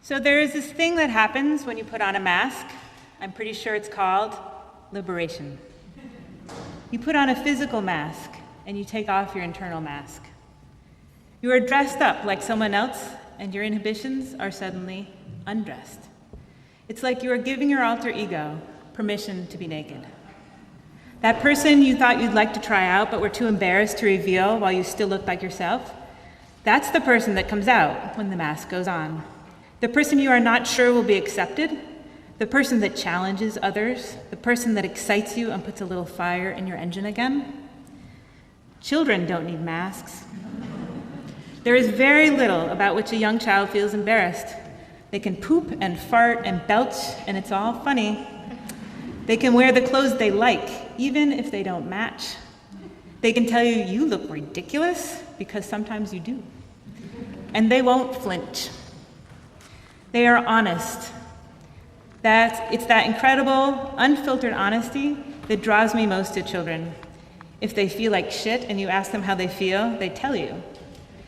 So there is this thing that happens when you put on a mask. I'm pretty sure it's called liberation. You put on a physical mask and you take off your internal mask. You are dressed up like someone else and your inhibitions are suddenly undressed. It's like you are giving your alter ego permission to be naked. That person you thought you'd like to try out but were too embarrassed to reveal while you still looked like yourself, that's the person that comes out when the mask goes on. The person you are not sure will be accepted, the person that challenges others, the person that excites you and puts a little fire in your engine again. Children don't need masks. There is very little about which a young child feels embarrassed. They can poop and fart and belch, and it's all funny. They can wear the clothes they like, even if they don't match. They can tell you, you look ridiculous, because sometimes you do. And they won't flinch. They are honest. It's that incredible, unfiltered honesty that draws me most to children. If they feel like shit and you ask them how they feel, they tell you.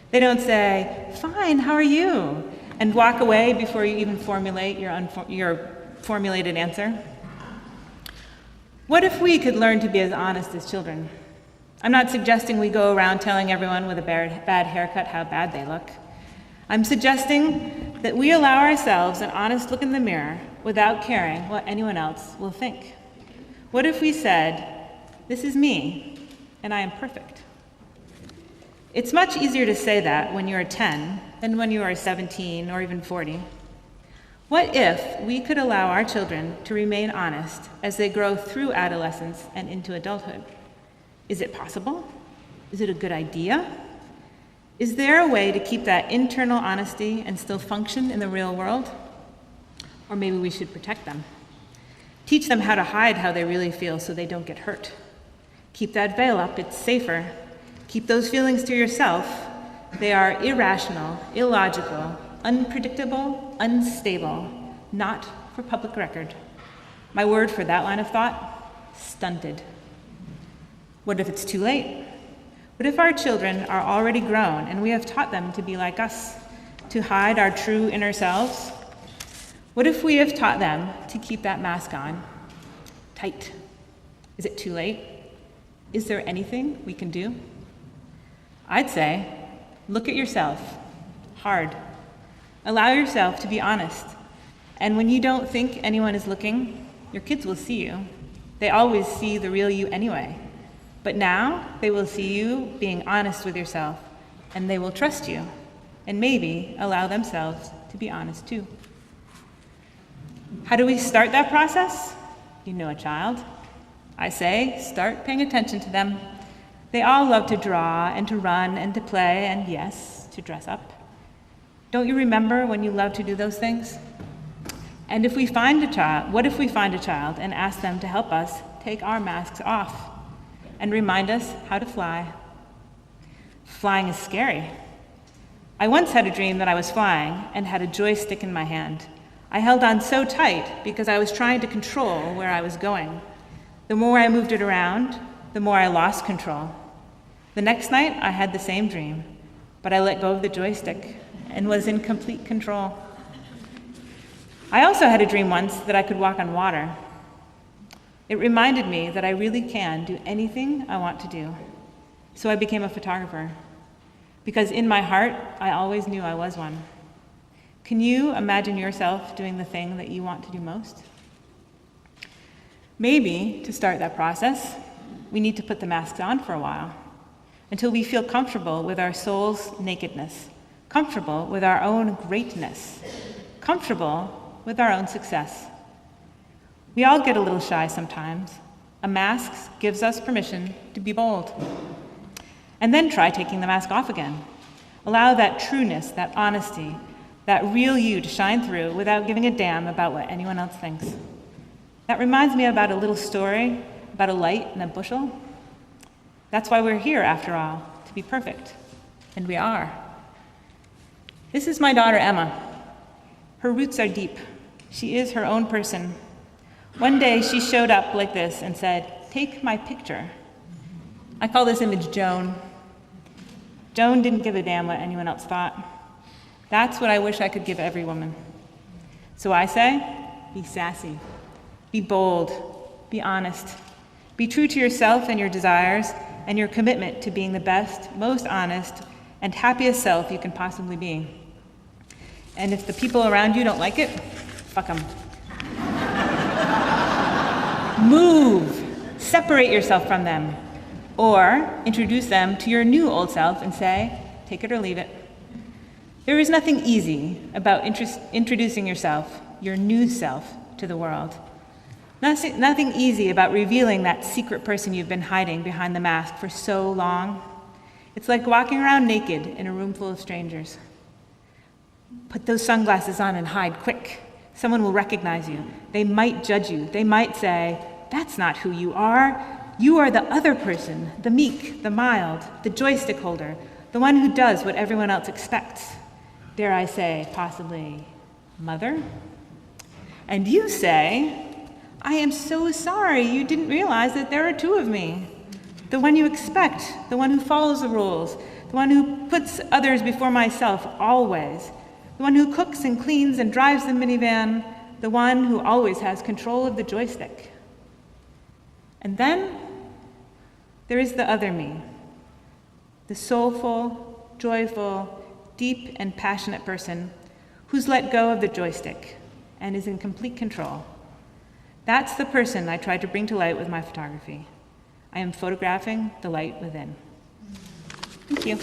They don't say, fine, how are you? And walk away before you even formulate your formulated answer. What if we could learn to be as honest as children? I'm not suggesting we go around telling everyone with a bad haircut how bad they look. I'm suggesting that we allow ourselves an honest look in the mirror without caring what anyone else will think. What if we said, this is me, and I am perfect? It's much easier to say that when you are 10 than when you are 17 or even 40. What if we could allow our children to remain honest as they grow through adolescence and into adulthood? Is it possible? Is it a good idea? Is there a way to keep that internal honesty and still function in the real world? Or maybe we should protect them. Teach them how to hide how they really feel so they don't get hurt. Keep that veil up, it's safer. Keep those feelings to yourself. They are irrational, illogical, unpredictable, unstable, not for public record. My word for that line of thought, stunted. What if it's too late? What if our children are already grown and we have taught them to be like us, to hide our true inner selves? What if we have taught them to keep that mask on, tight? Is it too late? Is there anything we can do? I'd say, look at yourself, hard. Allow yourself to be honest. And when you don't think anyone is looking, your kids will see you. They always see the real you anyway. But now they will see you being honest with yourself, and they will trust you, and maybe allow themselves to be honest too. How do we start that process? You know a child. I say, start paying attention to them. They all love to draw and to run and to play and, yes, to dress up. Don't you remember when you loved to do those things? And if we find a child, what if we find a child and ask them to help us take our masks off and remind us how to fly? Flying is scary. I once had a dream that I was flying and had a joystick in my hand. I held on so tight because I was trying to control where I was going. The more I moved it around, the more I lost control. The next night, I had the same dream, but I let go of the joystick and was in complete control. I also had a dream once that I could walk on water. It reminded me that I really can do anything I want to do. So I became a photographer, because in my heart, I always knew I was one. Can you imagine yourself doing the thing that you want to do most? Maybe, to start that process, we need to put the masks on for a while, until we feel comfortable with our soul's nakedness, comfortable with our own greatness, comfortable with our own success. We all get a little shy sometimes. A mask gives us permission to be bold. And then try taking the mask off again. Allow that trueness, that honesty, that real you to shine through without giving a damn about what anyone else thinks. That reminds me about a little story about a light in a bushel. That's why we're here, after all, to be perfect. And we are. This is my daughter, Emma. Her roots are deep. She is her own person. One day she showed up like this and said, "Take my picture." I call this image Joan. Joan didn't give a damn what anyone else thought. That's what I wish I could give every woman. So I say, be sassy, be bold, be honest, be true to yourself and your desires and your commitment to being the best, most honest, and happiest self you can possibly be. And if the people around you don't like it, fuck them. Move, separate yourself from them, or introduce them to your new old self and say, take it or leave it. There is nothing easy about introducing yourself, your new self, to the world. Nothing easy about revealing that secret person you've been hiding behind the mask for so long. It's like walking around naked in a room full of strangers. Put those sunglasses on and hide quick. Someone will recognize you. They might judge you. They might say, that's not who you are. You are the other person, the meek, the mild, the joystick holder, the one who does what everyone else expects. Dare I say, possibly, mother? And you say, I am so sorry you didn't realize that there are two of me. The one you expect, the one who follows the rules, the one who puts others before myself always, the one who cooks and cleans and drives the minivan, the one who always has control of the joystick. And then there is the other me, the soulful, joyful, deep and passionate person who's let go of the joystick and is in complete control. That's the person I try to bring to light with my photography. I am photographing the light within. Thank you.